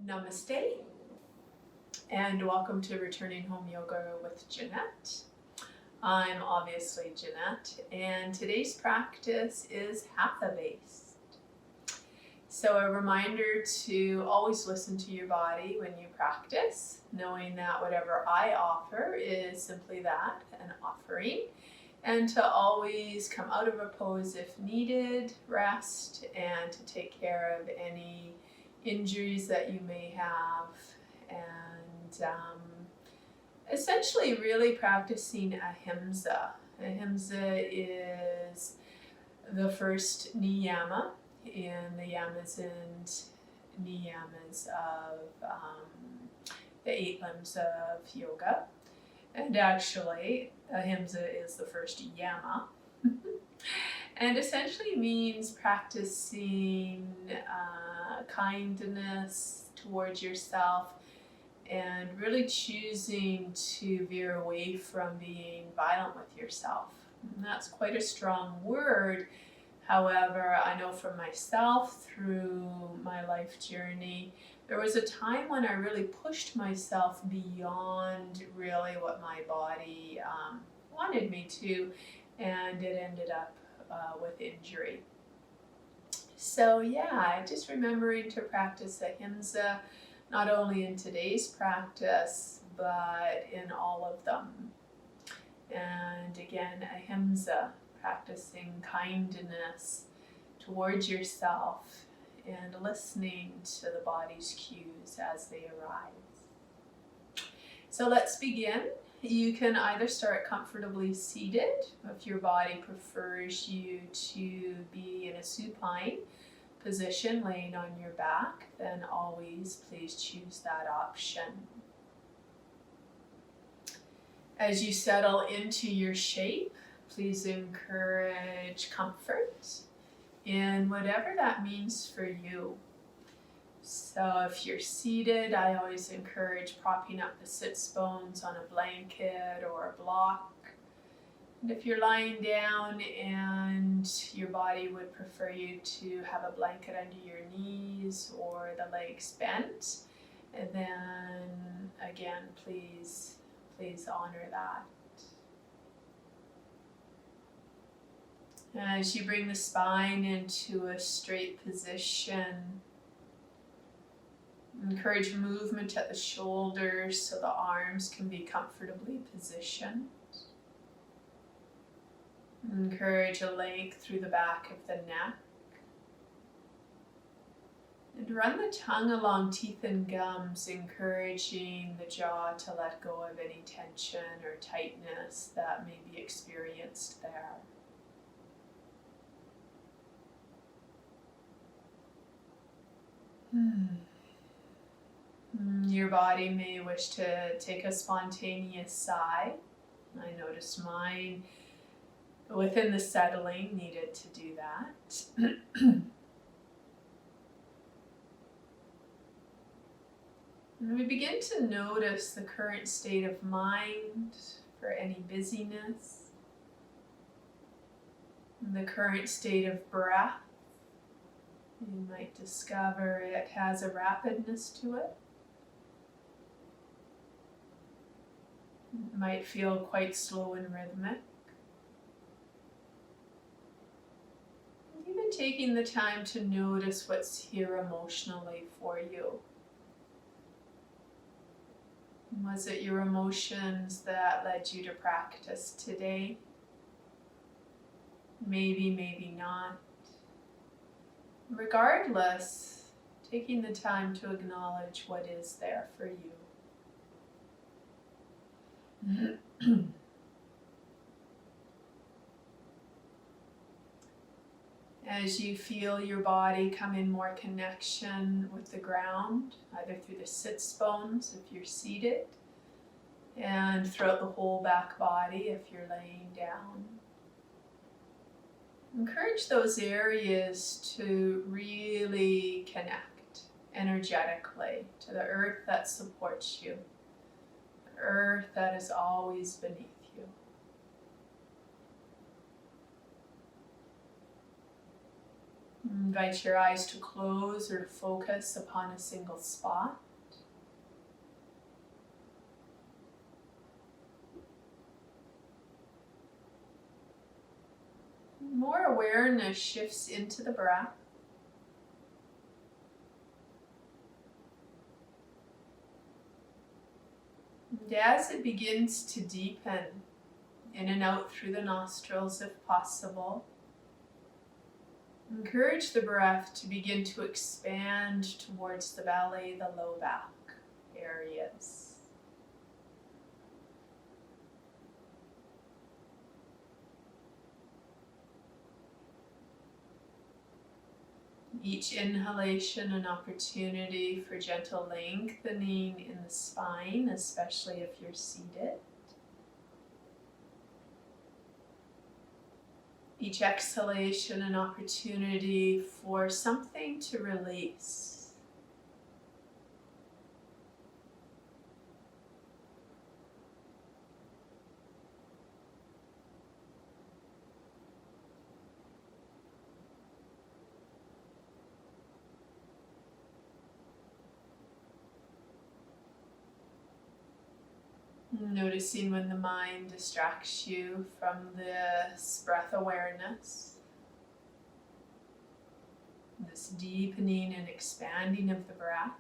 Namaste, and welcome to Returning Home Yoga with Jeanette. I'm obviously Jeanette, and today's practice is Hatha based. So a reminder to always listen to your body when you practice, knowing that whatever I offer is simply that, an offering, and to always come out of a pose if needed, rest, and to take care of any injuries that you may have, and essentially really practicing ahimsa. Ahimsa is the first niyama in the yamas and niyamas of the 8 limbs of yoga. And actually, ahimsa is the first yama. And essentially means practicing kindness towards yourself and really choosing to veer away from being violent with yourself. And that's quite a strong word. However, I know for myself through my life journey, there was a time when I really pushed myself beyond really what my body wanted me to, and it ended up with injury. So yeah, just remembering to practice ahimsa, not only in today's practice, but in all of them. And again, ahimsa, practicing kindness towards yourself and listening to the body's cues as they arise. So let's begin. You can either start comfortably seated, if your body prefers you to be in a supine position, laying on your back, then always please choose that option. As you settle into your shape, please encourage comfort in whatever that means for you. So if you're seated, I always encourage propping up the sits bones on a blanket or a block. And if you're lying down and your body would prefer you to have a blanket under your knees or the legs bent, and then again, please honor that. As you bring the spine into a straight position, encourage movement at the shoulders so the arms can be comfortably positioned. Encourage a length through the back of the neck. And run the tongue along teeth and gums, encouraging the jaw to let go of any tension or tightness that may be experienced there. Your body may wish to take a spontaneous sigh. I noticed mine within the settling needed to do that. And we begin to notice the current state of mind for any busyness, and the current state of breath. You might discover it has a rapidness to it. It might feel quite slow and rhythmic. And even taking the time to notice what's here emotionally for you. Was it your emotions that led you to practice today? Maybe, maybe not. Regardless, taking the time to acknowledge what is there for you. As you feel your body come in more connection with the ground, either through the sits bones if you're seated, and throughout the whole back body if you're laying down. Encourage those areas to really connect energetically to the earth that supports you, the earth that is always beneath you. Invite your eyes to close or to focus upon a single spot. More awareness shifts into the breath. And as it begins to deepen in and out through the nostrils if possible, encourage the breath to begin to expand towards the belly, the low back areas. Each inhalation an opportunity for gentle lengthening in the spine, especially if you're seated. Each exhalation an opportunity for something to release. Noticing when the mind distracts you from this breath awareness, this deepening and expanding of the breath.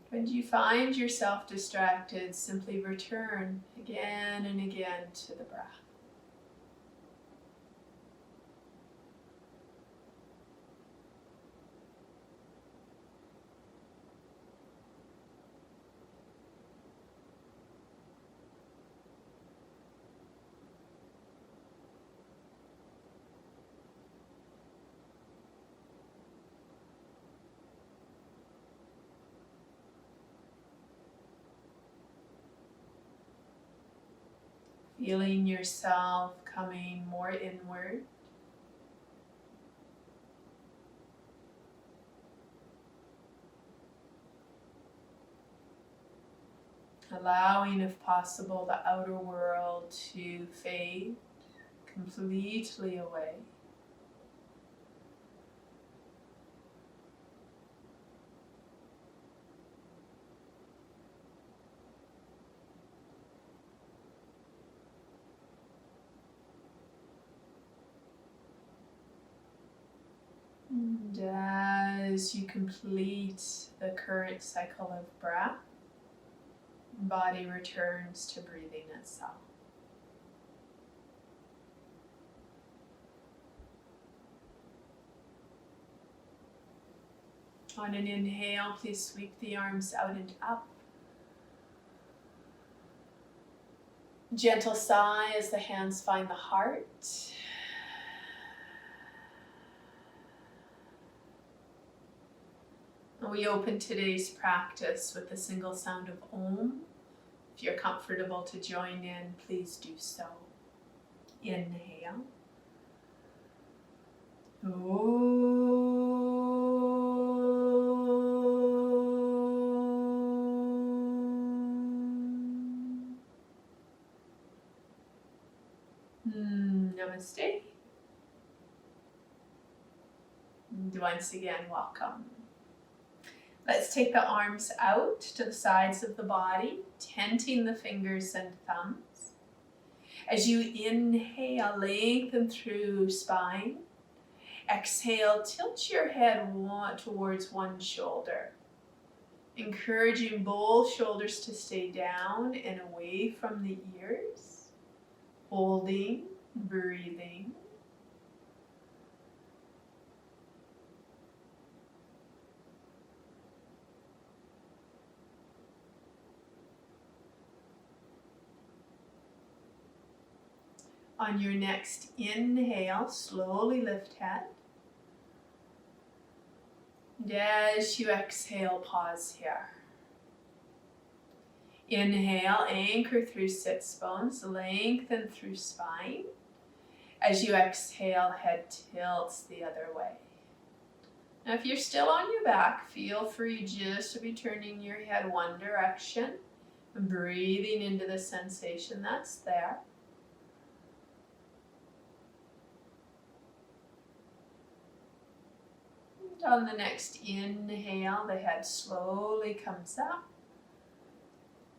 When you find yourself distracted, simply return again and again to the breath. Feeling yourself coming more inward. Allowing, if possible, the outer world to fade completely away. And as you complete the current cycle of breath, body returns to breathing itself. On an inhale, please sweep the arms out and up. Gentle sigh as the hands find the heart. We open today's practice with the single sound of Om. If you're comfortable to join in, please do so. Inhale. Namaste. And once again, welcome. Let's take the arms out to the sides of the body, tenting the fingers and thumbs. As you inhale, lengthen through spine. Exhale, tilt your head towards one shoulder. Encouraging both shoulders to stay down and away from the ears. Holding, breathing. On your next inhale, slowly lift head. And as you exhale, pause here. Inhale, anchor through sits bones, lengthen through spine. As you exhale, head tilts the other way. Now if you're still on your back, feel free just to be turning your head one direction and breathing into the sensation that's there. And on the next inhale, the head slowly comes up.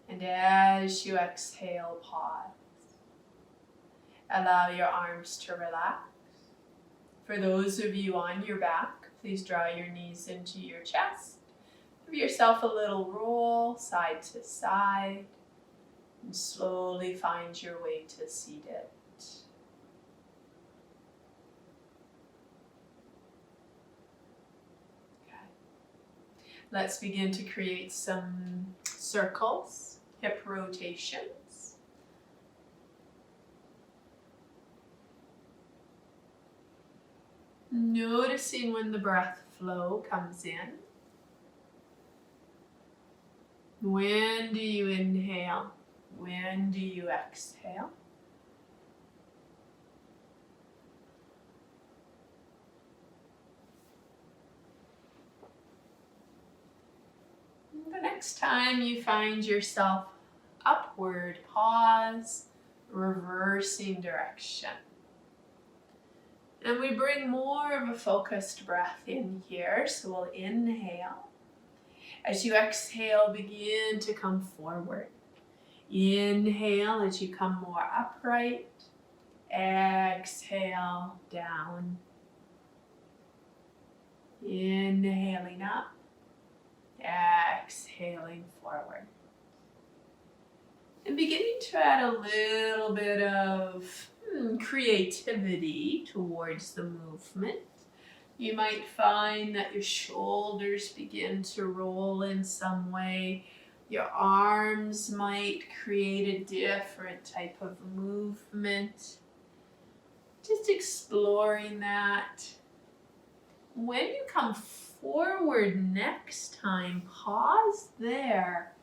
And as you exhale, pause. Allow your arms to relax. For those of you on your back, please draw your knees into your chest. Give yourself a little roll side to side and slowly find your way to seated. Okay. Let's begin to create some circles, hip rotations. Noticing when the breath flow comes in. When do you inhale? When do you exhale? The next time you find yourself upward, pause, reversing direction. And we bring more of a focused breath in here, so we'll inhale. As you exhale, begin to come forward. Inhale as you come more upright. Exhale, down. Inhaling up. Exhaling forward. And beginning to add a little bit of creativity towards the movement. You might find that your shoulders begin to roll in some way. Your arms might create a different type of movement. Just exploring that. When you come forward next time, pause there.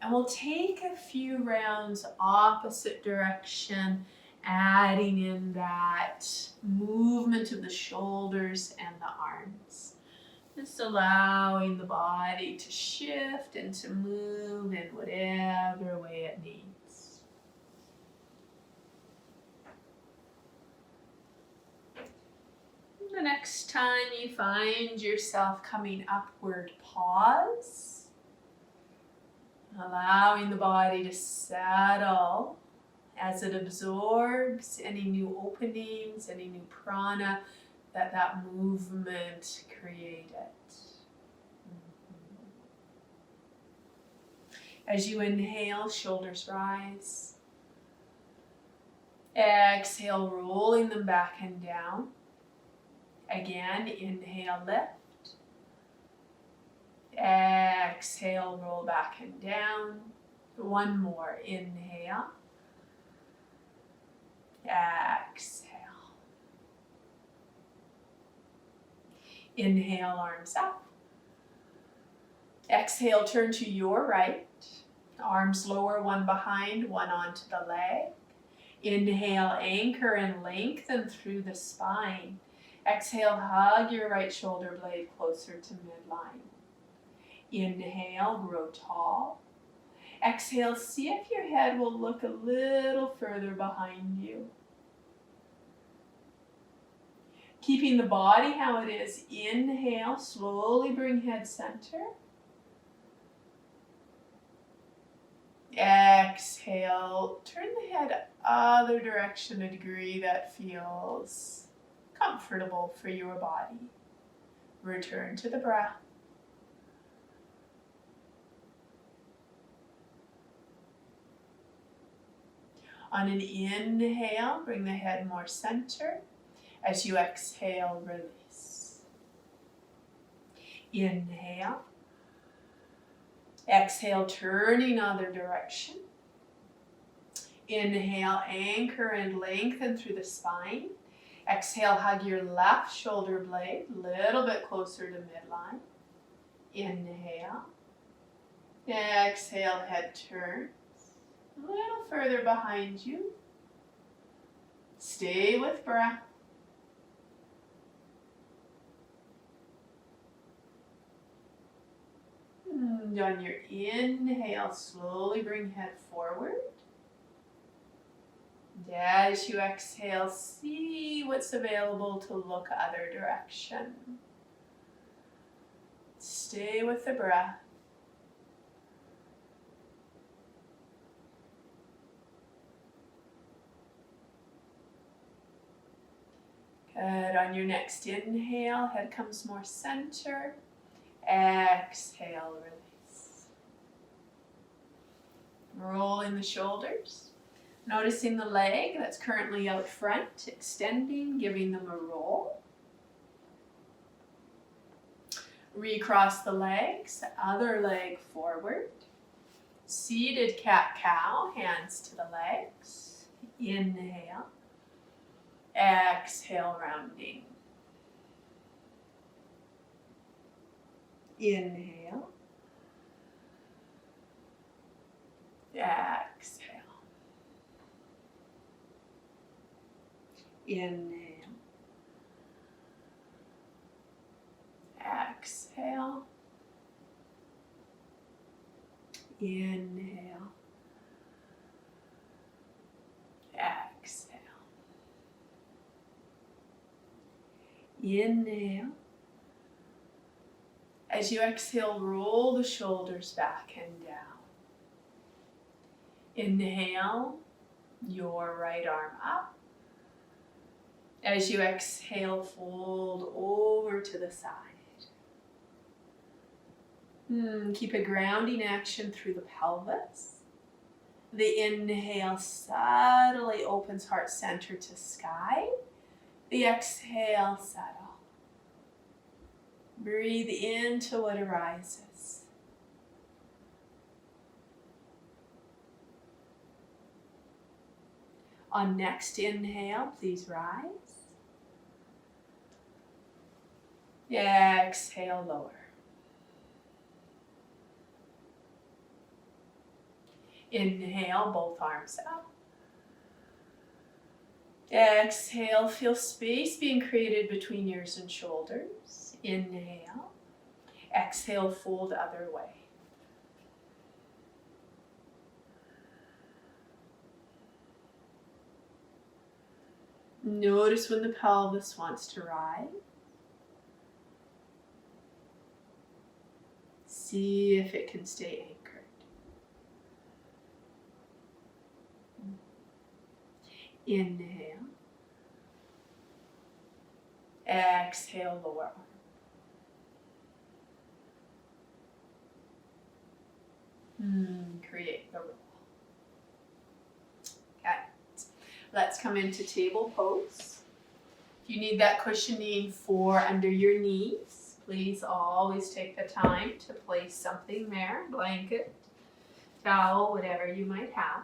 And we'll take a few rounds opposite direction, adding in that movement of the shoulders and the arms. Just allowing the body to shift and to move in whatever way it needs. The next time you find yourself coming upward, pause. Allowing the body to settle as it absorbs any new openings, any new prana that movement created. As you inhale, shoulders rise. Exhale, rolling them back and down. Again, inhale, lift. Exhale, roll back and down. One more, inhale. Exhale. Inhale, arms up. Exhale, turn to your right. Arms lower, one behind, one onto the leg. Inhale, anchor and lengthen through the spine. Exhale, hug your right shoulder blade closer to midline. Inhale, grow tall. Exhale, see if your head will look a little further behind you. Keeping the body how it is. Inhale, slowly bring head center. Exhale, turn the head other direction a degree that feels comfortable for your body. Return to the breath. On an inhale, bring the head more center. As you exhale, release. Inhale. Exhale, turning other direction. Inhale, anchor and lengthen through the spine. Exhale, hug your left shoulder blade a little bit closer to midline. Inhale. Exhale, head turns a little further behind you. Stay with breath. And on your inhale, slowly bring head forward. And as you exhale, see what's available to look other direction. Stay with the breath. Good. On your next inhale, head comes more center. Exhale, release. Rolling the shoulders. Noticing the leg that's currently out front, extending, giving them a roll. Recross the legs, other leg forward. Seated cat-cow, hands to the legs. Inhale. Exhale, rounding. Inhale. Exhale. Inhale. Exhale. Inhale. Exhale. Inhale. As you exhale, roll the shoulders back and down. Inhale, your right arm up. As you exhale, fold over to the side. Keep a grounding action through the pelvis. The inhale subtly opens heart center to sky. The exhale, settle. Breathe into what arises. On next inhale, please rise. Exhale, lower. Inhale, both arms up. Exhale, feel space being created between ears and shoulders. Inhale. Exhale, fold other way. Notice when the pelvis wants to rise. See if it can stay anchored. Inhale. Exhale, lower arm. Create the roll. Okay. Let's come into table pose. If you need that cushioning for under your knees, please always take the time to place something there, blanket, towel, whatever you might have.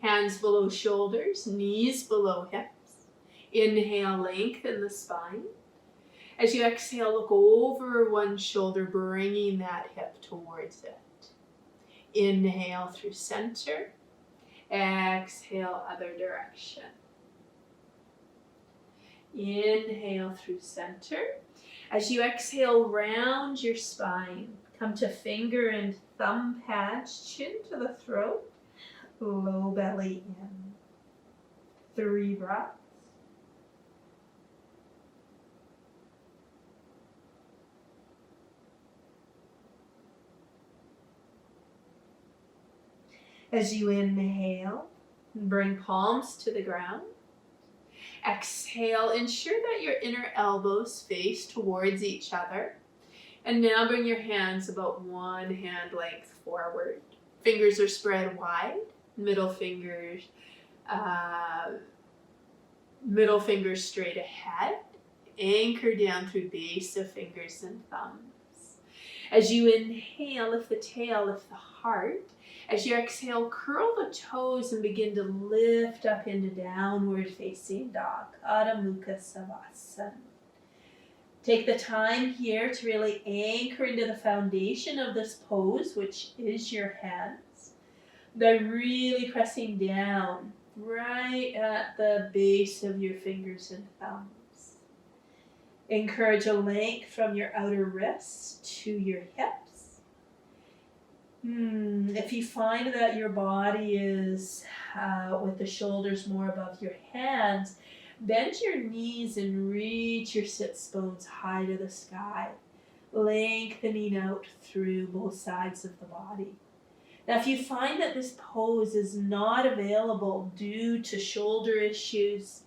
Hands below shoulders, knees below hips. Inhale, lengthen the spine. As you exhale, look over one shoulder, bringing that hip towards it. Inhale through center. Exhale, other direction. Inhale through center. As you exhale, round your spine. Come to finger and thumb pads, chin to the throat. Low belly in. 3 breaths. As you inhale, bring palms to the ground. Exhale, ensure that your inner elbows face towards each other. And now bring your hands about 1 hand length forward. Fingers are spread wide. Middle fingers straight ahead. Anchor down through base of fingers and thumbs. As you inhale, lift the tail, lift the heart. As you exhale, curl the toes and begin to lift up into downward facing dog. Adho Mukha Savasana. Take the time here to really anchor into the foundation of this pose, which is your hands. They're really pressing down right at the base of your fingers and thumbs. Encourage a length from your outer wrists to your hips. If you find that your body is with the shoulders more above your hands, bend your knees and reach your sits bones high to the sky. lengthening out through both sides of the body. Now, if you find that this pose is not available due to shoulder issues,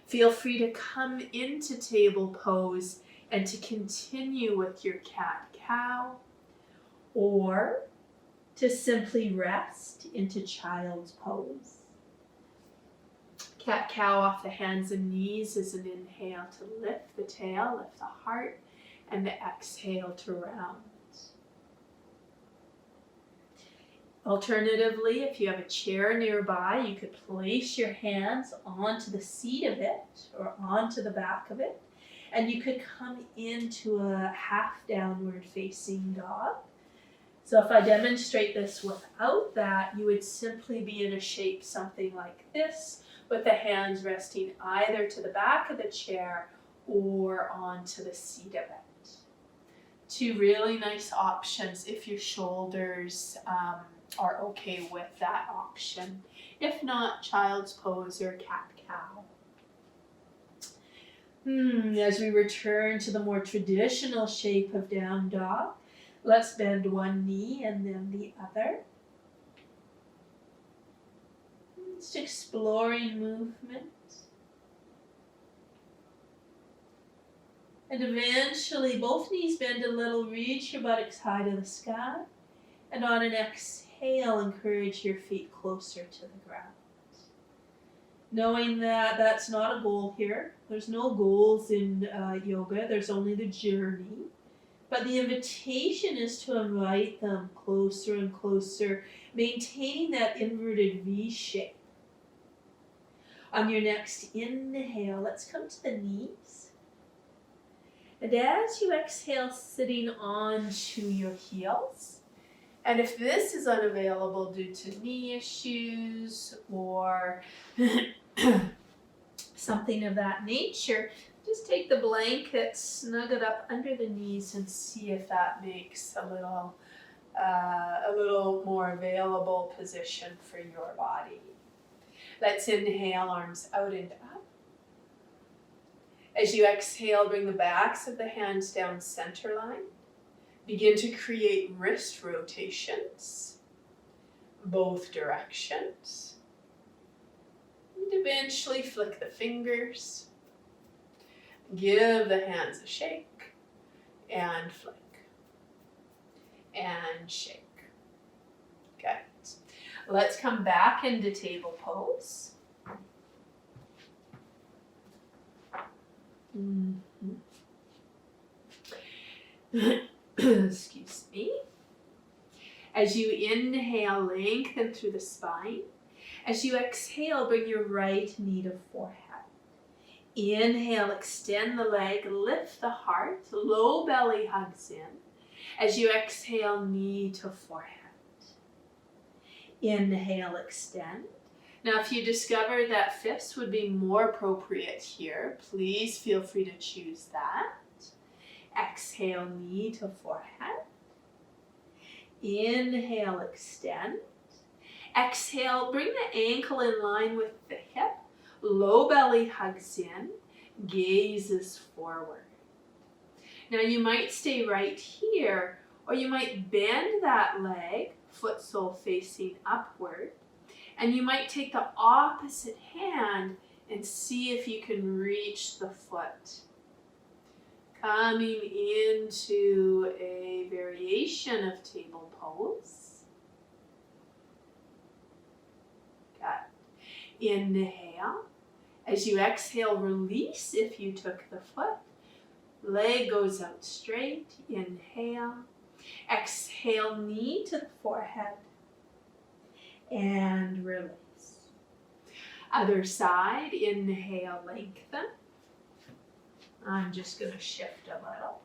feel free to come into table pose and to continue with your cat-cow, or to simply rest into child's pose. Cat-cow off the hands and knees is an inhale to lift the tail, lift the heart, and the exhale to round. Alternatively, if you have a chair nearby, you could place your hands onto the seat of it or onto the back of it, and you could come into a half downward facing dog. So if I demonstrate this without that, you would simply be in a shape something like this, with the hands resting either to the back of the chair or onto the seat of it. Two really nice options if your shoulders are okay with that option. If not, child's pose or cat-cow. As we return to the more traditional shape of down dog, let's bend one knee and then the other. Just exploring movement. And eventually both knees bend a little, reach your buttocks high to the sky. And on an exhale, encourage your feet closer to the ground. Knowing that that's not a goal here. There's no goals in yoga, there's only the journey. But the invitation is to invite them closer and closer, maintaining that inverted V shape. On your next inhale, let's come to the knees. And as you exhale, sitting onto your heels. And if this is unavailable due to knee issues or something of that nature, just take the blanket, snug it up under the knees and see if that makes a little more available position for your body. Let's inhale, arms out and up. As you exhale, bring the backs of the hands down center line. Begin to create wrist rotations, both directions. And eventually flick the fingers. Give the hands a shake and flick and shake. Okay. Let's come back into table pose. Excuse me. As you inhale, lengthen through the spine. As you exhale, bring your right knee to forehead. Inhale, extend the leg, lift the heart, low belly hugs in. As you exhale, knee to forehead. Inhale, extend. Now, if you discover that fists would be more appropriate here, please feel free to choose that. Exhale, knee to forehead. Inhale, extend. Exhale, bring the ankle in line with the hip. Low belly hugs in, gazes forward. Now you might stay right here, or you might bend that leg, foot sole facing upward, and you might take the opposite hand and see if you can reach the foot. Coming into a variation of table pose. Good. Inhale. As you exhale, release if you took the foot. Leg goes out straight. Inhale. Exhale, knee to the forehead. And release. Other side. Inhale, lengthen. I'm just going to shift a little.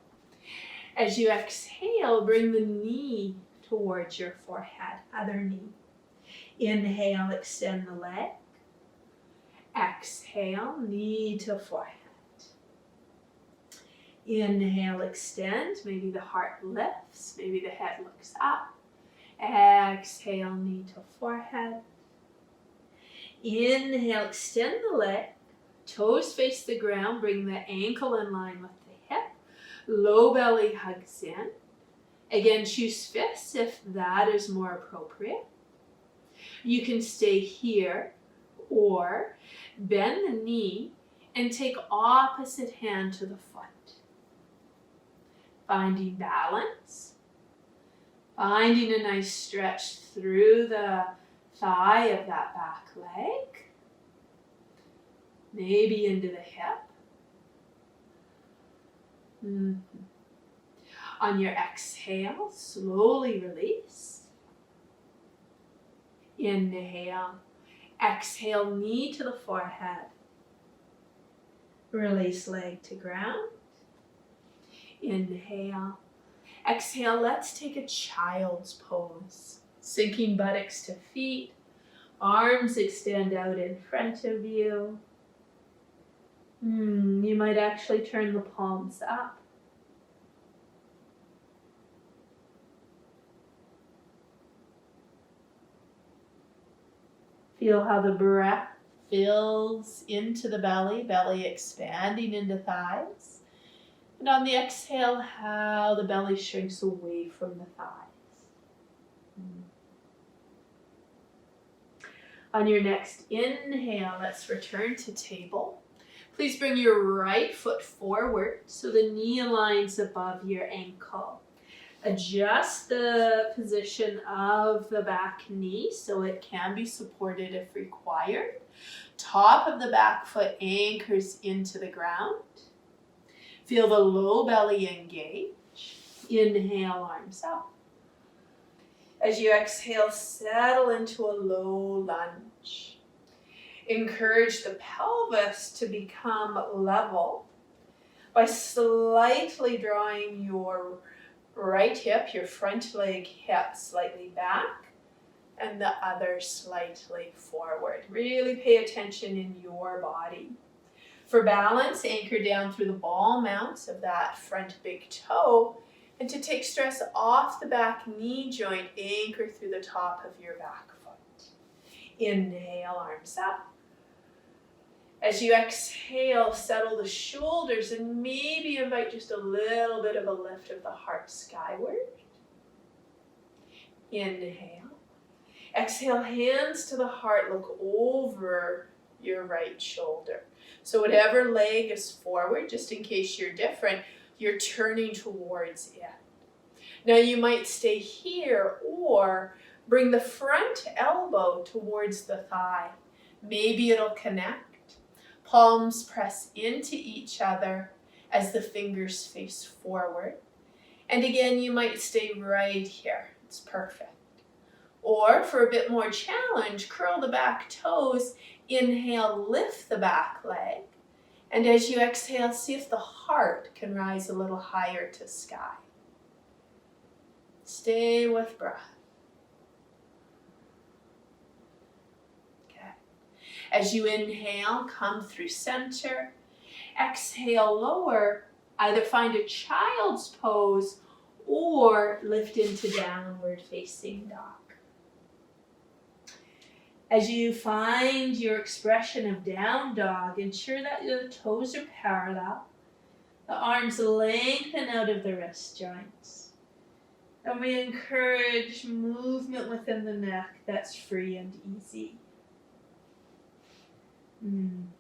As you exhale, bring the knee towards your forehead. Other knee. Inhale, extend the leg. Exhale, knee to forehead. Inhale, extend. Maybe the heart lifts. Maybe the head looks up. Exhale, knee to forehead. Inhale, extend the leg. Toes face the ground. Bring the ankle in line with the hip. Low belly hugs in. Again, choose fists if that is more appropriate. You can stay here or bend the knee and take opposite hand to the foot. Finding balance. Finding a nice stretch through the thigh of that back leg. Maybe into the hip. On your exhale, slowly release. Inhale. Exhale, knee to the forehead. Release leg to ground. Inhale. Exhale, let's take a child's pose. Sinking buttocks to feet. Arms extend out in front of you. You might actually turn the palms up. Feel how the breath fills into the belly, belly expanding into thighs. And on the exhale, how the belly shrinks away from the thighs. On your next inhale, let's return to table. Please bring your right foot forward so the knee aligns above your ankle. Adjust the position of the back knee so it can be supported if required. Top of the back foot anchors into the ground. Feel the low belly engage. Inhale, arms up. As you exhale, settle into a low lunge. Encourage the pelvis to become level by slightly drawing your right hip, your front leg hip slightly back and the other slightly forward. Really pay attention in your body. For balance, anchor down through the ball mounts of that front big toe, and to take stress off the back knee joint, anchor through the top of your back foot. Inhale, arms up. As you exhale, settle the shoulders and maybe invite just a little bit of a lift of the heart skyward. Inhale. Exhale, hands to the heart, look over your right shoulder. So whatever leg is forward, just in case you're different, you're turning towards it. Now you might stay here or bring the front elbow towards the thigh. Maybe it'll connect. Palms press into each other as the fingers face forward. And again, you might stay right here. It's perfect. Or for a bit more challenge, curl the back toes. Inhale, lift the back leg. And as you exhale, see if the heart can rise a little higher to sky. Stay with breath. Okay. As you inhale, come through center. Exhale, lower. Either find a child's pose or lift into downward facing dog. As you find your expression of down dog, ensure that the toes are parallel. The arms lengthen out of the wrist joints. And we encourage movement within the neck that's free and easy. On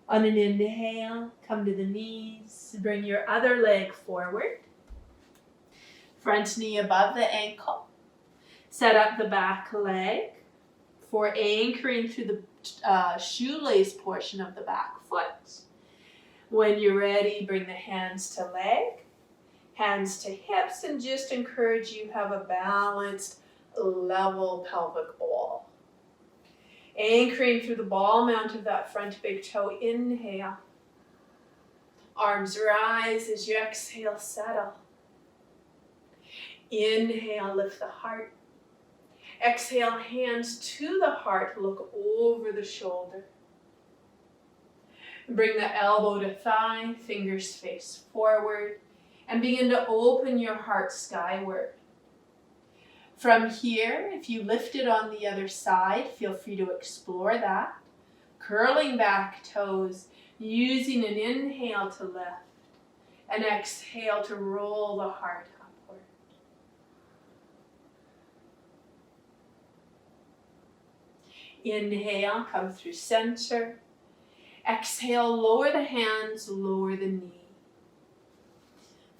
an inhale, come to the knees. Bring your other leg forward. Front knee above the ankle. Set up the back leg for anchoring through the shoelace portion of the back foot. When you're ready, bring the hands to leg, hands to hips, and just encourage you have a balanced, level pelvic bowl. Anchoring through the ball mount of that front big toe, inhale. Arms rise as you exhale, settle. Inhale, lift the heart. Exhale, hands to the heart, look over the shoulder. Bring the elbow to thigh, fingers face forward, and begin to open your heart skyward. From here, if you lift it on the other side, feel free to explore that. Curling back toes, using an inhale to lift. And exhale to roll the heart upward. Inhale, come through center. Exhale, lower the hands, lower the knee.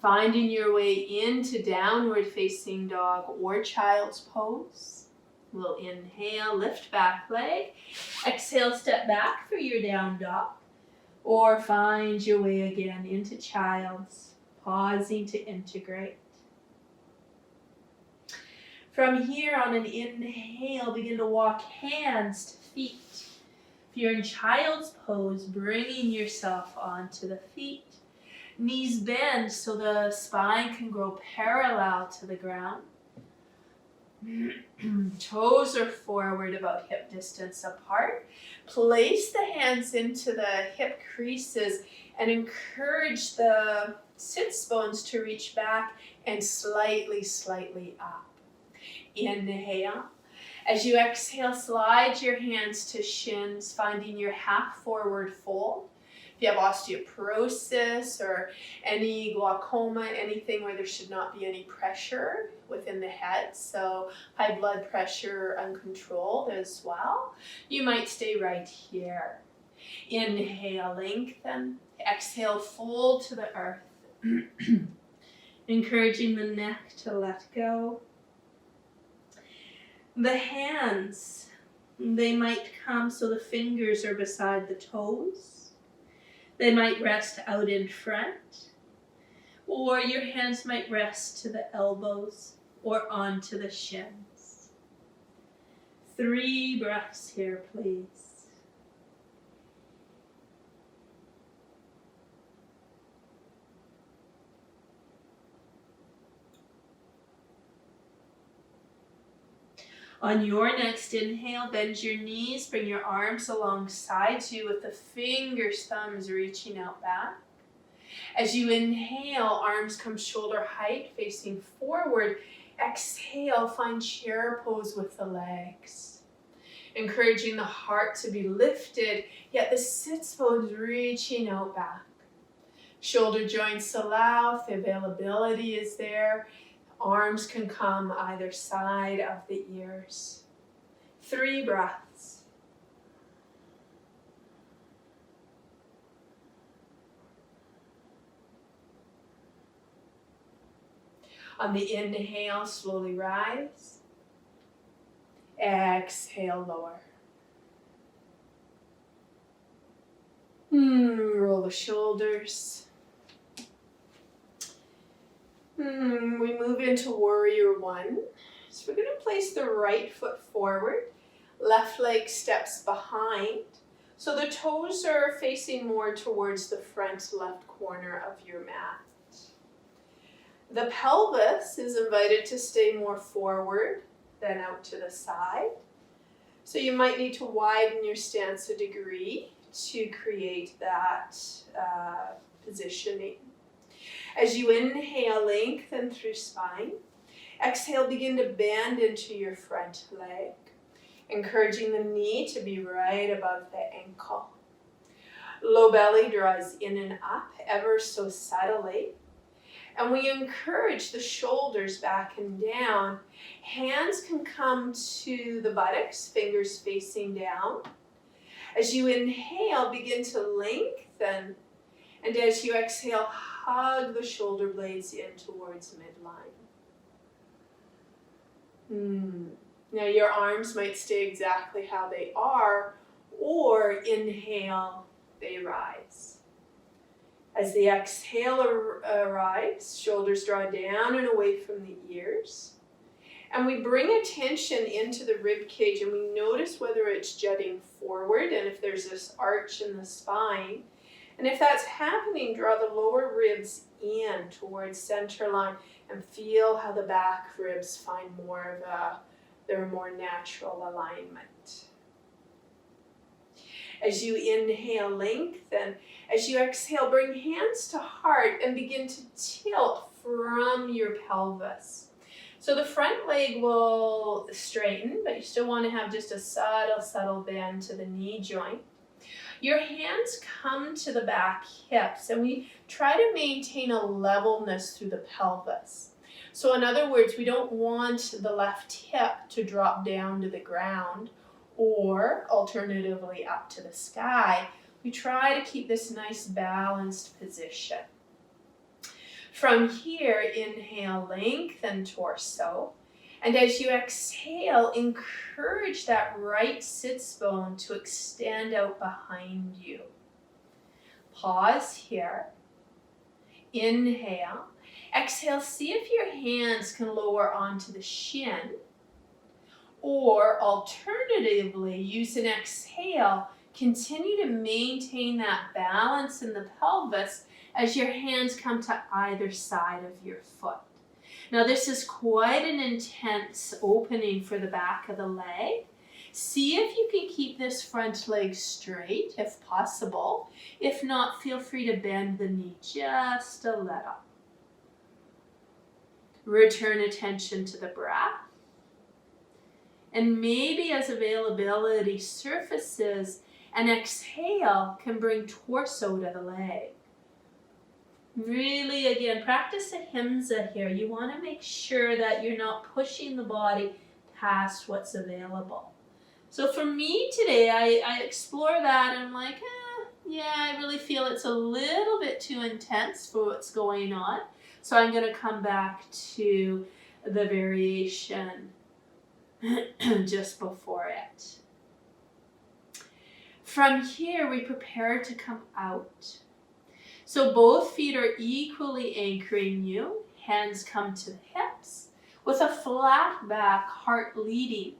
Finding your way into downward facing dog or child's pose. We'll inhale, lift back leg. Exhale, step back for your down dog. Or find your way again into child's, pausing to integrate. From here on an inhale, begin to walk hands to feet. If you're in child's pose, bringing yourself onto the feet. Knees bend so the spine can grow parallel to the ground. Toes are forward about hip distance apart. Place the hands into the hip creases and encourage the sits bones to reach back and slightly up. Inhale. As you exhale, slide your hands to shins, finding your half forward fold. If you have osteoporosis or any glaucoma, anything where there should not be any pressure within the head, so high blood pressure uncontrolled as well, you might stay right here. Inhale, lengthen. Exhale, fold to the earth. Encouraging the neck to let go. The hands, they might come so the fingers are beside the toes. They might rest out in front, or your hands might rest to the elbows or onto the shins. 3 breaths here, please. On your next inhale, bend your knees, bring your arms alongside you with the fingers, thumbs reaching out back. As you inhale, arms come shoulder height, facing forward. Exhale, find chair pose with the legs. Encouraging the heart to be lifted, yet the sits bones reaching out back. Shoulder joints allow, if the availability is there. Arms can come either side of the ears. 3 breaths. On the inhale, slowly rise. Exhale, lower. Roll the shoulders. We move into warrior 1. So we're going to place the right foot forward, left leg steps behind. So the toes are facing more towards the front left corner of your mat. The pelvis is invited to stay more forward than out to the side. So you might need to widen your stance a degree to create that positioning. As you inhale, lengthen through spine. Exhale, begin to bend into your front leg, encouraging the knee to be right above the ankle. Low belly draws in and up ever so subtly. And we encourage the shoulders back and down. Hands can come to the buttocks, fingers facing down. As you inhale, begin to lengthen. And as you exhale, hug the shoulder blades in towards midline. Now your arms might stay exactly how they are, or inhale, they rise. As the exhale arrives, shoulders draw down and away from the ears. And we bring attention into the rib cage and we notice whether it's jutting forward and if there's this arch in the spine. And if that's happening, draw the lower ribs in towards center line and feel how the back ribs find more of their more natural alignment. As you inhale, lengthen. As you exhale, bring hands to heart and begin to tilt from your pelvis. So the front leg will straighten, but you still want to have just a subtle bend to the knee joint. Your hands come to the back hips, and we try to maintain a levelness through the pelvis. So in other words, we don't want the left hip to drop down to the ground or alternatively up to the sky. We try to keep this nice balanced position. From here, inhale, lengthen torso. And as you exhale, encourage that right sits bone to extend out behind you. Pause here. Inhale. Exhale, see if your hands can lower onto the shin. Or alternatively, use an exhale. Continue to maintain that balance in the pelvis as your hands come to either side of your foot. Now this is quite an intense opening for the back of the leg. See if you can keep this front leg straight if possible. If not, feel free to bend the knee just a little. Return attention to the breath. And maybe as availability surfaces, an exhale can bring torso to the leg. Really, again, practice ahimsa here. You want to make sure that you're not pushing the body past what's available. So for me today, I explore that and I'm like, yeah, I really feel it's a little bit too intense for what's going on. So I'm going to come back to the variation just before it. From here, we prepare to come out. So both feet are equally anchoring you. Hands come to the hips. With a flat back, heart leading.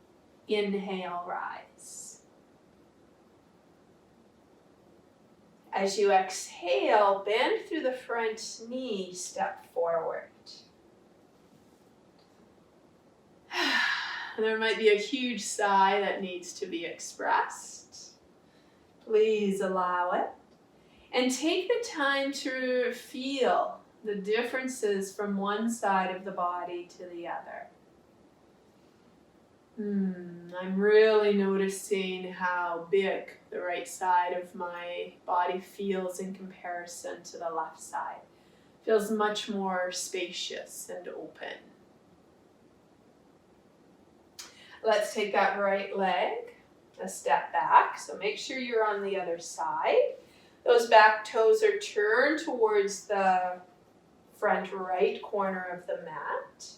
Inhale, rise. As you exhale, bend through the front knee, step forward. There might be a huge sigh that needs to be expressed. Please allow it. And take the time to feel the differences from one side of the body to the other. I'm really noticing how big the right side of my body feels in comparison to the left side. Feels much more spacious and open. Let's take that right leg a step back. So make sure you're on the other side. Those back toes are turned towards the front right corner of the mat.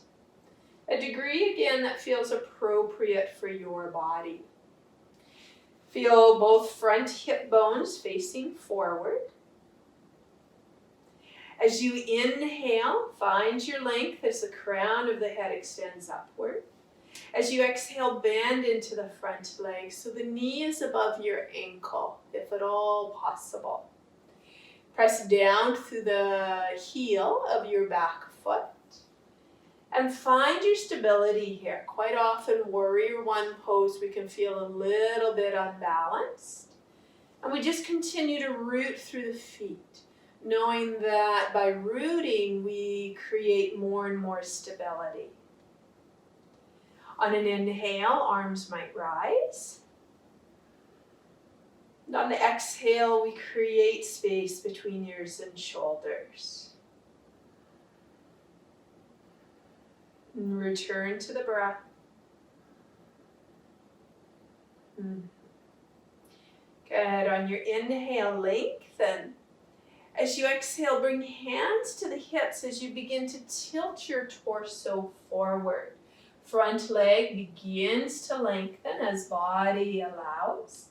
A degree, again, that feels appropriate for your body. Feel both front hip bones facing forward. As you inhale, find your length as the crown of the head extends upward. As you exhale, bend into the front leg so the knee is above your ankle, if at all possible. Press down through the heel of your back foot and find your stability here. Quite often, warrior one pose, we can feel a little bit unbalanced. And we just continue to root through the feet, knowing that by rooting, we create more and more stability. On an inhale, arms might rise. And on the exhale, we create space between ears and shoulders. And return to the breath. Good. On your inhale, lengthen. As you exhale, bring hands to the hips as you begin to tilt your torso forward. Front leg begins to lengthen as body allows.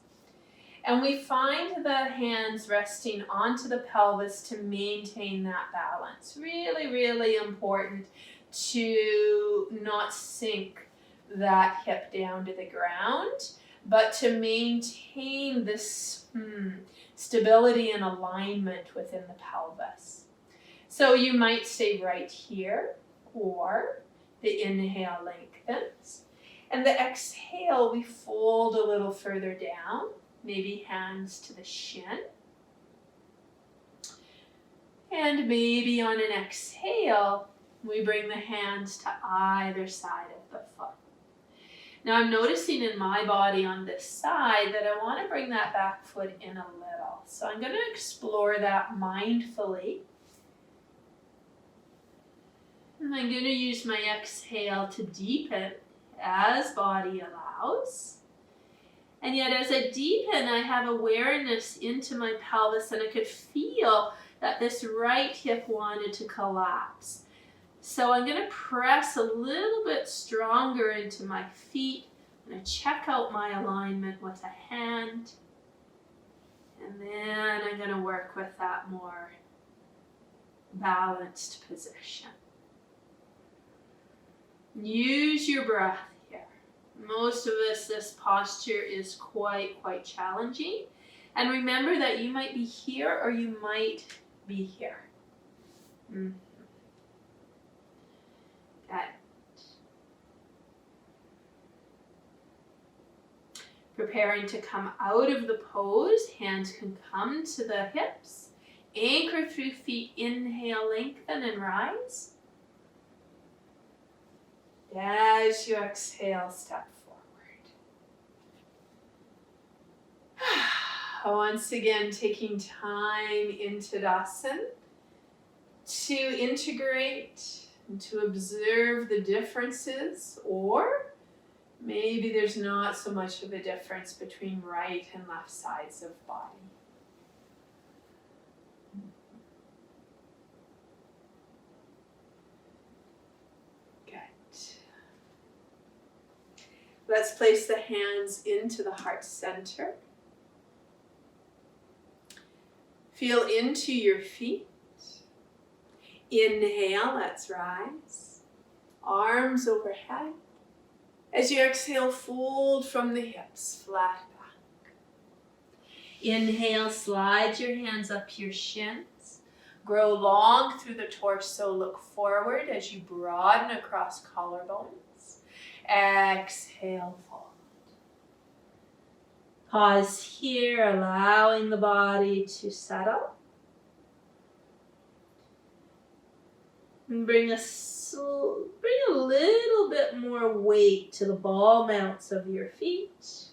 And we find the hands resting onto the pelvis to maintain that balance. Really, really important to not sink that hip down to the ground, but to maintain this stability and alignment within the pelvis. So you might stay right here, or the inhale lengthens. And the exhale, we fold a little further down, maybe hands to the shin. And maybe on an exhale, we bring the hands to either side of the foot. Now I'm noticing in my body on this side that I want to bring that back foot in a little. So I'm going to explore that mindfully. And I'm going to use my exhale to deepen as body allows. And yet as I deepen, I have awareness into my pelvis, and I could feel that this right hip wanted to collapse. So I'm going to press a little bit stronger into my feet. I'm going to check out my alignment with a hand. And then I'm going to work with that more balanced position. Use your breath here. Most of us, this posture is quite challenging. And remember that you might be here or you might be here. Good. Preparing to come out of the pose, hands can come to the hips. Anchor through feet, inhale, lengthen and rise. As you exhale, step forward. Once again, taking time in Tadasana to integrate and to observe the differences, or maybe there's not so much of a difference between right and left sides of body. Let's place the hands into the heart center. Feel into your feet. Inhale, let's rise. Arms overhead. As you exhale, fold from the hips, flat back. Inhale, slide your hands up your shins. Grow long through the torso, look forward as you broaden across collarbones. Exhale, fold. Pause here, allowing the body to settle. And bring a little bit more weight to the ball mounts of your feet.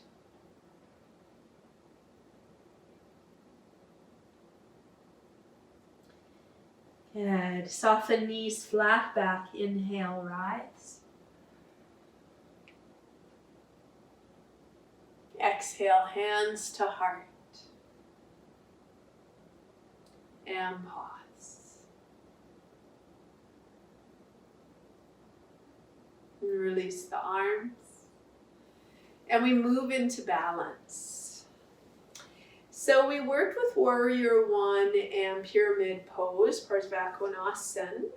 Good. Soften knees, flat back. Inhale, rise. Exhale, hands to heart. And pause. And release the arms. And we move into balance. So we worked with Warrior 1 and Pyramid Pose, Parsvakonasana.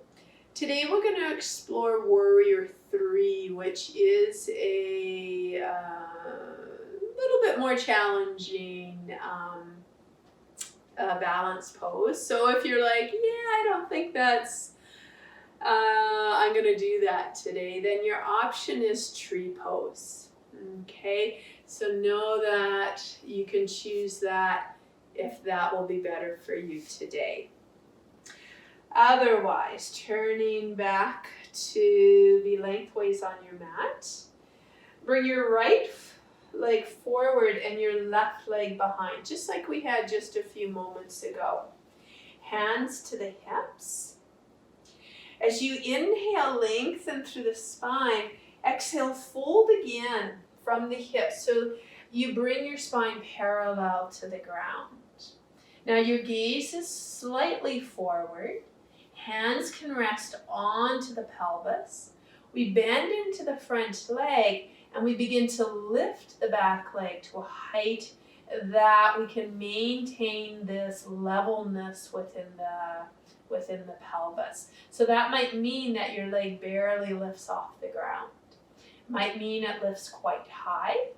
Today we're going to explore Warrior 3, which is a little bit more challenging balance pose. So if you're like, yeah, I don't think that's, I'm going to do that today, then your option is tree pose. Okay, so know that you can choose that if that will be better for you today. Otherwise, turning back to be lengthways on your mat. Bring your right leg forward and your left leg behind, just like we had just a few moments ago. Hands to the hips. As you inhale, lengthen through the spine. Exhale, fold again from the hips. So you bring your spine parallel to the ground. Now your gaze is slightly forward. Hands can rest onto the pelvis. We bend into the front leg and we begin to lift the back leg to a height that we can maintain this levelness within the pelvis. So that might mean that your leg barely lifts off the ground. Might mean it lifts quite high.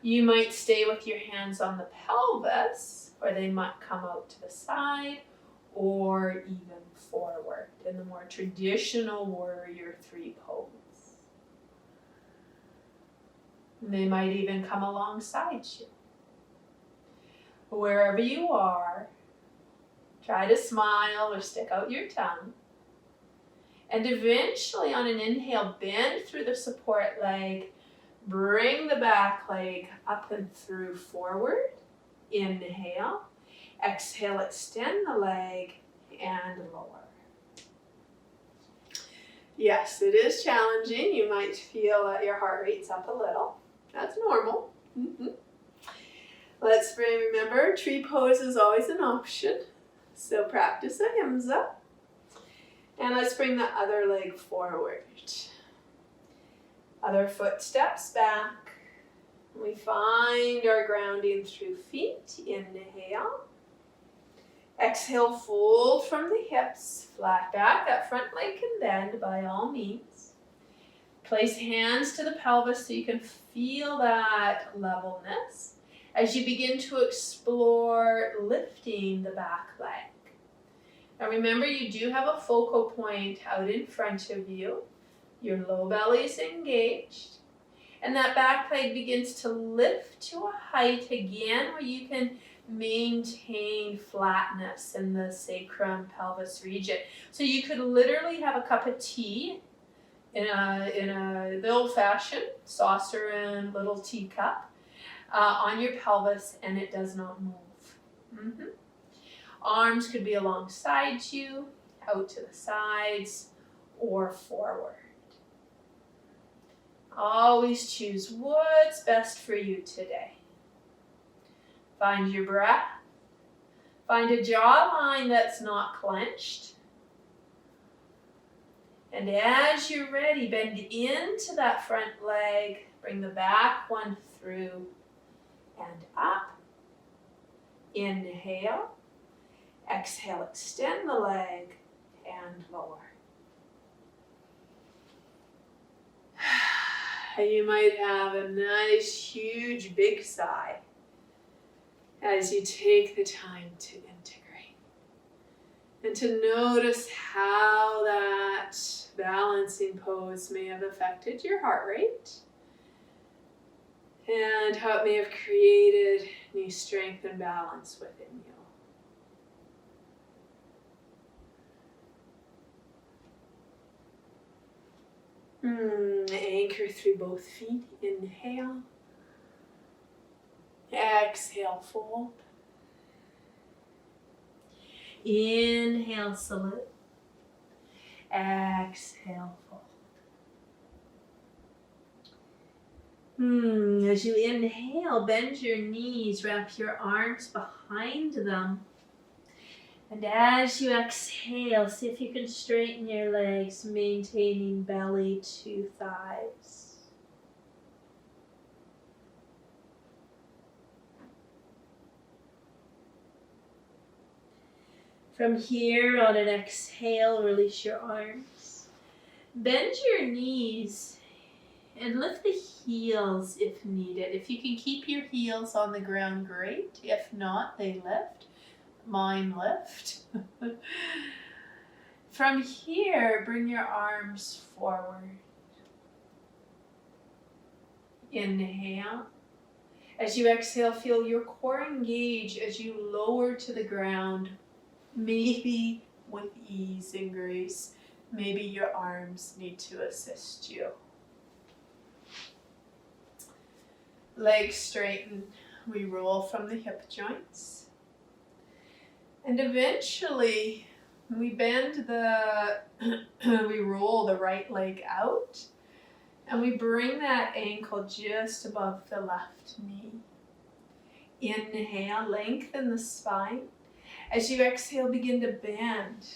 You might stay with your hands on the pelvis, or they might come out to the side, or even forward in the more traditional Warrior 3 pose. And they might even come alongside you. Wherever you are, try to smile or stick out your tongue. And eventually on an inhale, bend through the support leg, Bring the back leg up and through forward. Inhale. Exhale, extend the leg and lower. Yes, it is challenging. You might feel that your heart rate's up a little. That's normal. Let's remember, tree pose is always an option. So practice ahimsa. And let's bring the other leg forward. Other foot steps back. We find our grounding through feet. Inhale. Exhale, fold from the hips, flat back. That front leg can bend by all means. Place hands to the pelvis so you can feel that levelness as you begin to explore lifting the back leg. Now remember, you do have a focal point out in front of you. Your low belly is engaged. And that back leg begins to lift to a height again where you can maintain flatness in the sacrum pelvis region. So you could literally have a cup of tea in the old-fashioned saucer and little teacup on your pelvis, and it does not move. Arms could be alongside you, out to the sides, or forward. Always choose what's best for you today. Find your breath. Find a jawline that's not clenched. And as you're ready, bend into that front leg. Bring the back one through and up. Inhale. Exhale, extend the leg and lower. You might have a nice, huge, big sigh as you take the time to integrate and to notice how that balancing pose may have affected your heart rate and how it may have created new strength and balance within you. Anchor through both feet. Inhale. Exhale, fold. Inhale, salute. Exhale, fold. As you inhale, bend your knees, wrap your arms behind them. And as you exhale, see if you can straighten your legs, maintaining belly to thighs. From here, on an exhale, release your arms. Bend your knees and lift the heels if needed. If you can keep your heels on the ground, great. If not, they lift. Mine lift. From here, bring your arms forward. Inhale. As you exhale, feel your core engage as you lower to the ground, maybe with ease and grace. Maybe your arms need to assist you. Legs straighten. We roll from the hip joints. And eventually, we bend we roll the right leg out, and we bring that ankle just above the left knee. Inhale, lengthen the spine. As you exhale, begin to bend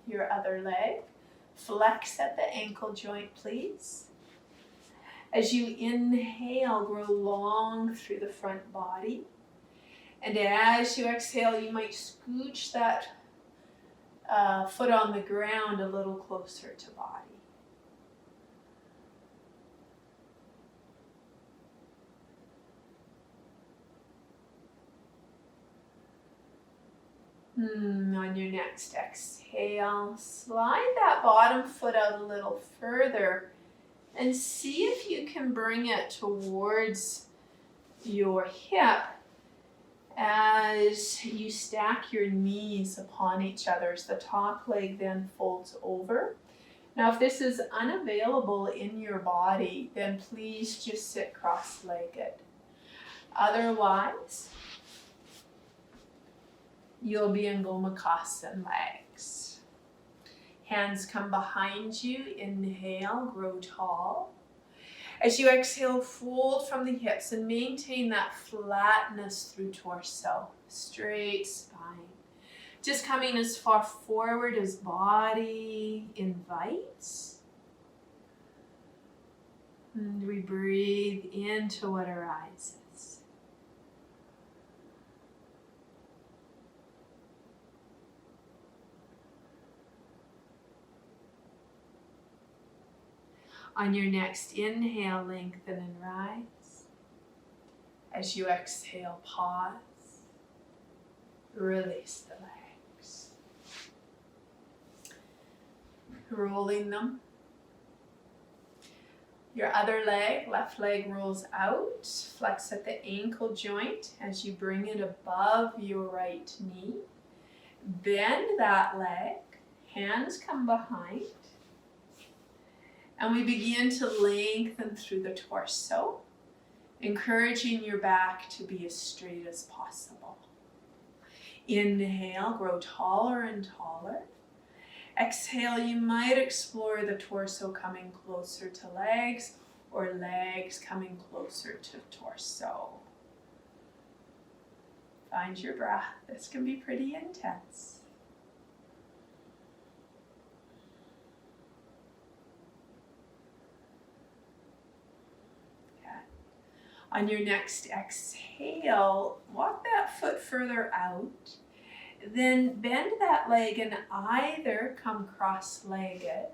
your other leg. Flex at the ankle joint, please. As you inhale, grow long through the front body. And as you exhale, you might scooch that foot on the ground a little closer to body. On your next exhale, slide that bottom foot out a little further and see if you can bring it towards your hip as you stack your knees upon each other. As the top leg then folds over Now, if this is unavailable in your body, then please just sit cross-legged. Otherwise, you'll be in Gomukhasana legs. Hands come behind you. Inhale, grow tall. As you exhale, fold from the hips and maintain that flatness through torso. Straight spine. Just coming as far forward as body invites. And we breathe into what arises. On your next inhale, lengthen and rise. As you exhale, pause. Release the legs. Rolling them. Your other leg, left leg rolls out. Flex at the ankle joint as you bring it above your right knee. Bend that leg. Hands come behind. And we begin to lengthen through the torso, encouraging your back to be as straight as possible. Inhale, grow taller and taller. Exhale, you might explore the torso coming closer to legs or legs coming closer to torso. Find your breath. This can be pretty intense. On your next exhale, walk that foot further out. Then bend that leg and either come cross-legged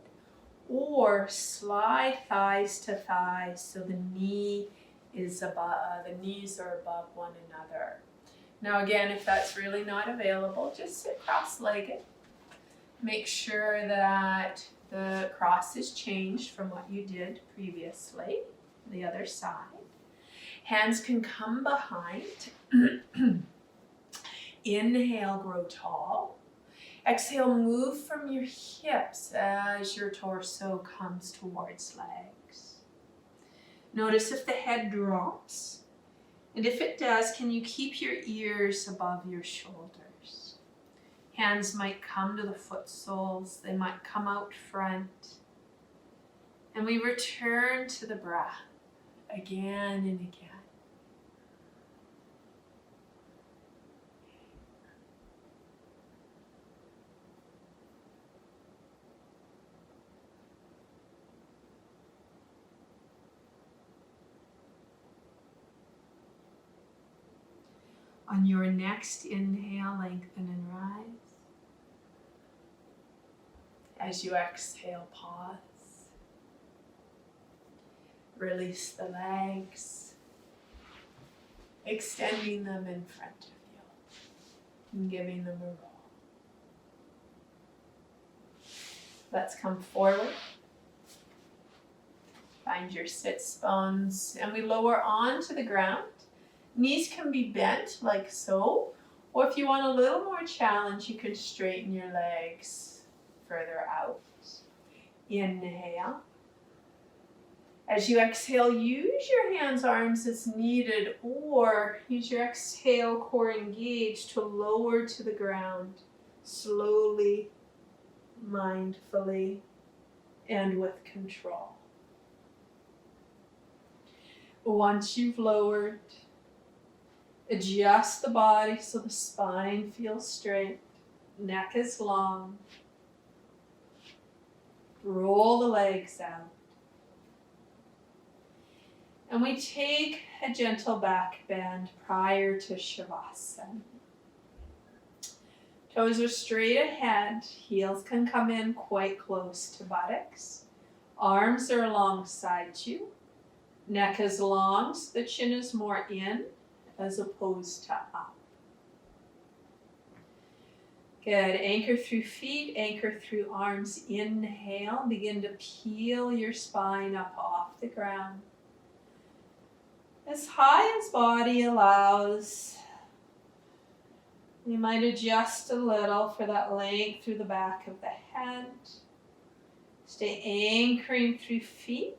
or slide thighs to thighs so the knees are above one another. Now again, if that's really not available, just sit cross-legged. Make sure that the cross is changed from what you did previously, the other side. Hands can come behind. Inhale, grow tall. Exhale, move from your hips as your torso comes towards legs. Notice if the head drops. And if it does, can you keep your ears above your shoulders? Hands might come to the foot soles. They might come out front. And we return to the breath again and again. On your next inhale, lengthen and rise. As you exhale, pause. Release the legs, extending them in front of you and giving them a roll. Let's come forward. Find your sits bones and we lower onto the ground. Knees can be bent like so, or if you want a little more challenge, you can straighten your legs further out. Inhale. As you exhale, use your hands, arms as needed, or use your exhale, core engaged to lower to the ground, slowly, mindfully, and with control. Once you've lowered, adjust the body so the spine feels straight, neck is long. Roll the legs out. And we take a gentle back bend prior to Shavasana. Toes are straight ahead, heels can come in quite close to buttocks. Arms are alongside you. Neck is long, so the chin is more in as opposed to up. Good. Anchor through feet, anchor through arms. Inhale. Begin to peel your spine up off the ground. As high as body allows. You might adjust a little for that length through the back of the head. Stay anchoring through feet.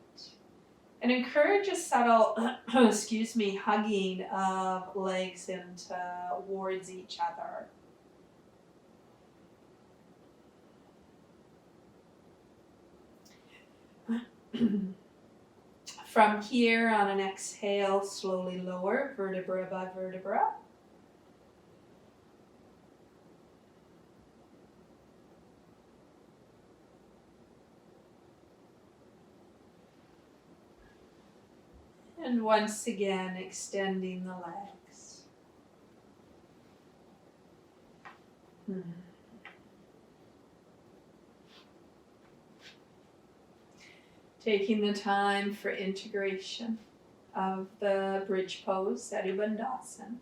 And encourage a subtle, hugging of legs in towards each other. From here, on an exhale, slowly lower, vertebra by vertebra. And once again, extending the legs. Taking the time for integration of the bridge pose, Setu Bandhasana.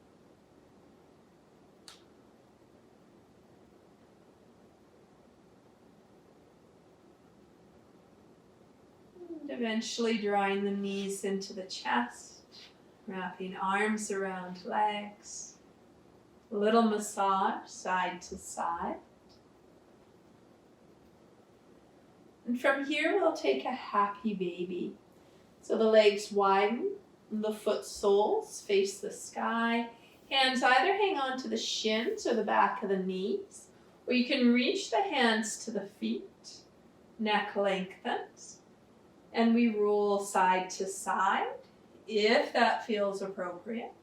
And eventually drawing the knees into the chest, wrapping arms around legs. A little massage side to side. And from here we'll take a happy baby. So the legs widen, the foot soles face the sky. Hands either hang on to the shins or the back of the knees, or you can reach the hands to the feet. Neck lengthens. And we roll side to side if that feels appropriate.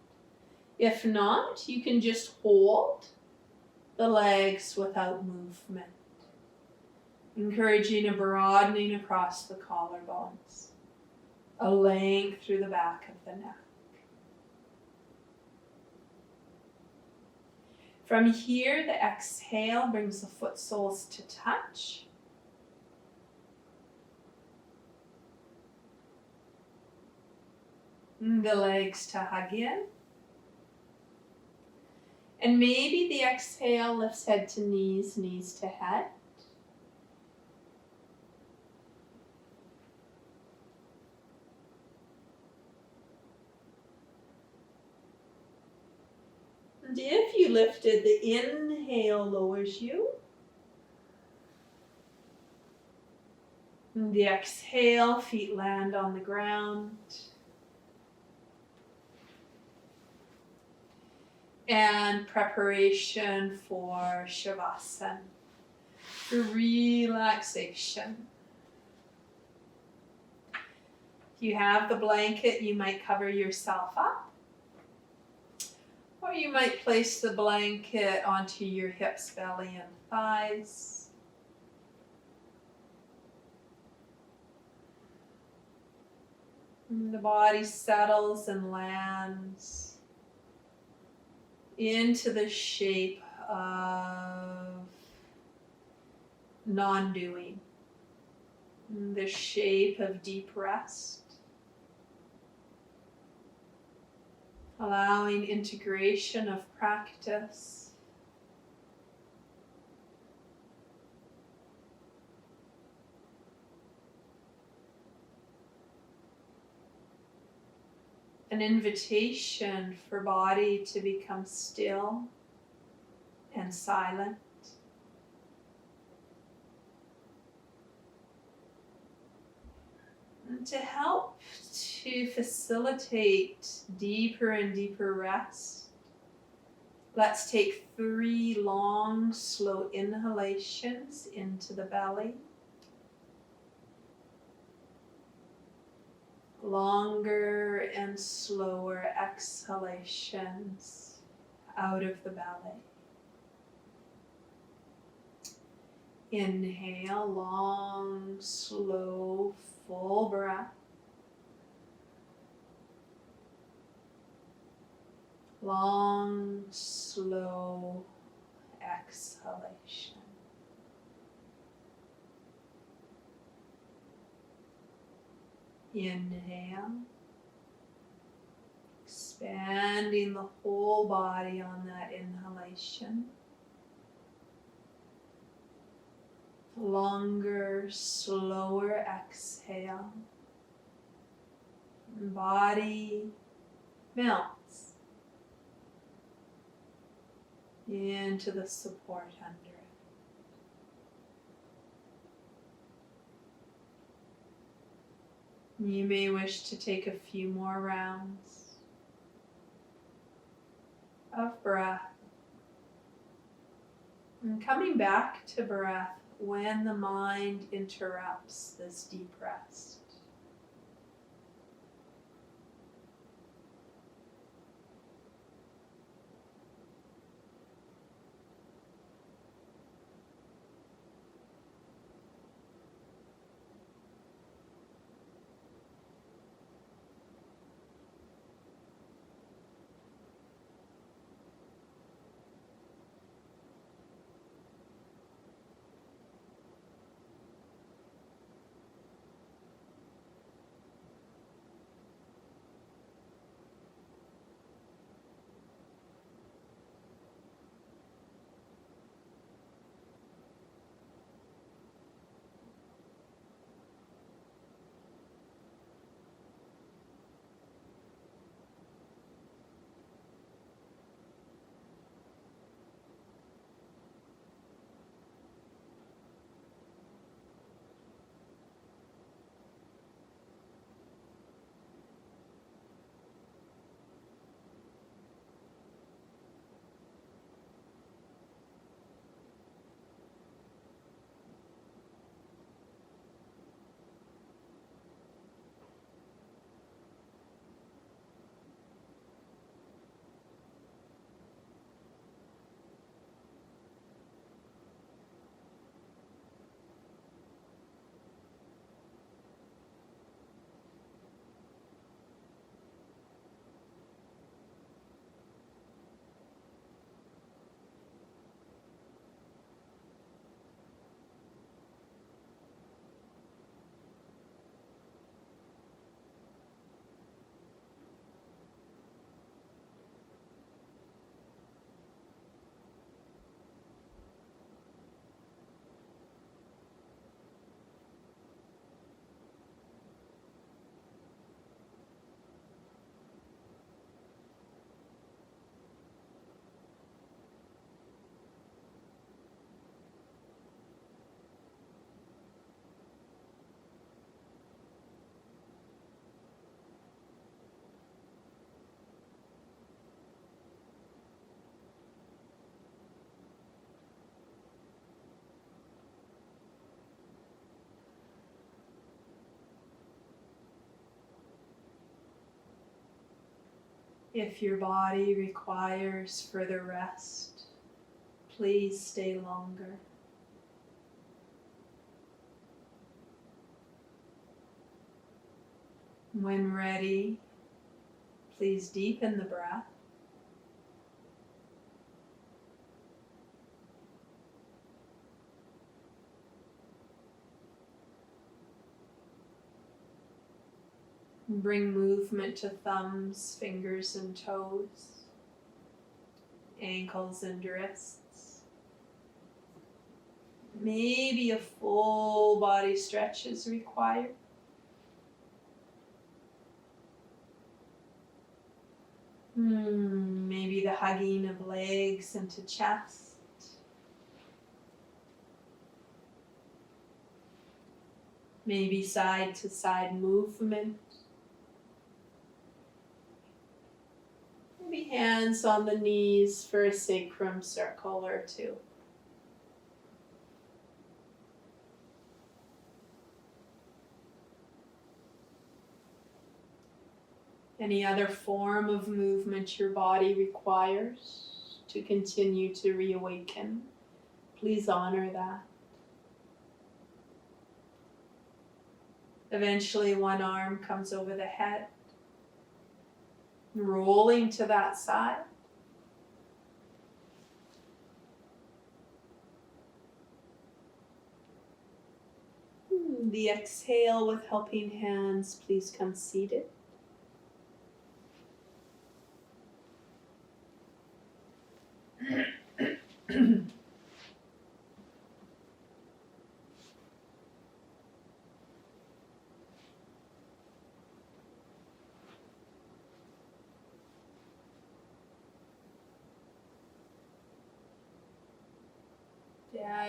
If not, you can just hold the legs without movement. Encouraging a broadening across the collarbones, a length through the back of the neck. From here, the exhale brings the foot soles to touch. The legs to hug in. And maybe the exhale lifts head to knees, knees to head. And if you lifted, the inhale lowers you. And the exhale, feet land on the ground. And preparation for Shavasana, for relaxation. If you have the blanket, you might cover yourself up. Or you might place the blanket onto your hips, belly, and thighs. And the body settles and lands into the shape of non-doing, the shape of deep rest. Allowing integration of practice. An invitation for body to become still and silent. And to help to facilitate deeper and deeper rest, let's take 3 long, slow inhalations into the belly. Longer and slower exhalations out of the belly. Inhale, long, slow, full breath. Long, slow exhalation. Inhale, expanding the whole body on that inhalation. Longer, slower exhale. Body melts into the support under You may wish to take a few more rounds of breath. And coming back to breath when the mind interrupts this deep rest. If your body requires further rest, please stay longer. When ready, please deepen the breath. Bring movement to thumbs, fingers and toes, ankles and wrists. Maybe a full body stretch is required. Maybe the hugging of legs into chest. Maybe side to side movement. Maybe hands on the knees for a sacrum circle or two. Any other form of movement your body requires to continue to reawaken, please honor that. Eventually, one arm comes over the head, rolling to that side. The exhale with helping hands, please come seated.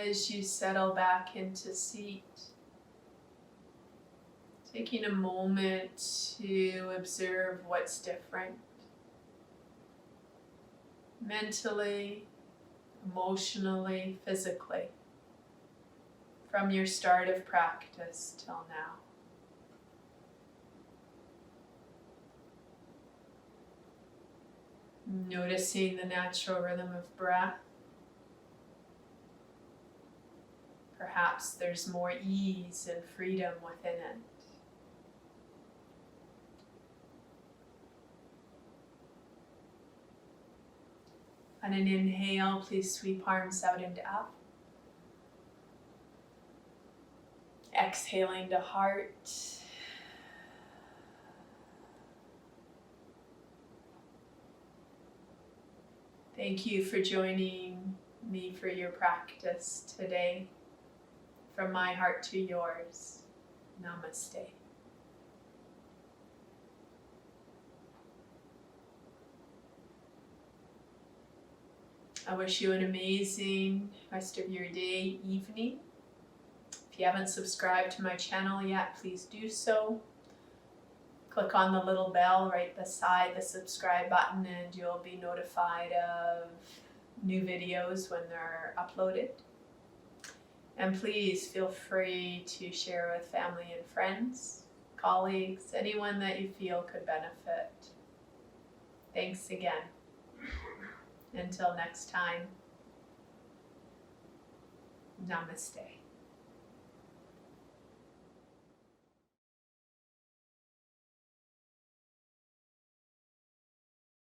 As you settle back into seat, Taking a moment to observe what's different mentally, emotionally, physically from your start of practice till now. Noticing the natural rhythm of breath. Perhaps there's more ease and freedom within it. On an inhale, please sweep arms out and up. Exhaling to heart. Thank you for joining me for your practice today. From my heart to yours, namaste. I wish you an amazing rest of your day, evening. If you haven't subscribed to my channel yet, please do so. Click on the little bell right beside the subscribe button and you'll be notified of new videos when they're uploaded. And please feel free to share with family and friends, colleagues, anyone that you feel could benefit. Thanks again. Until next time, namaste.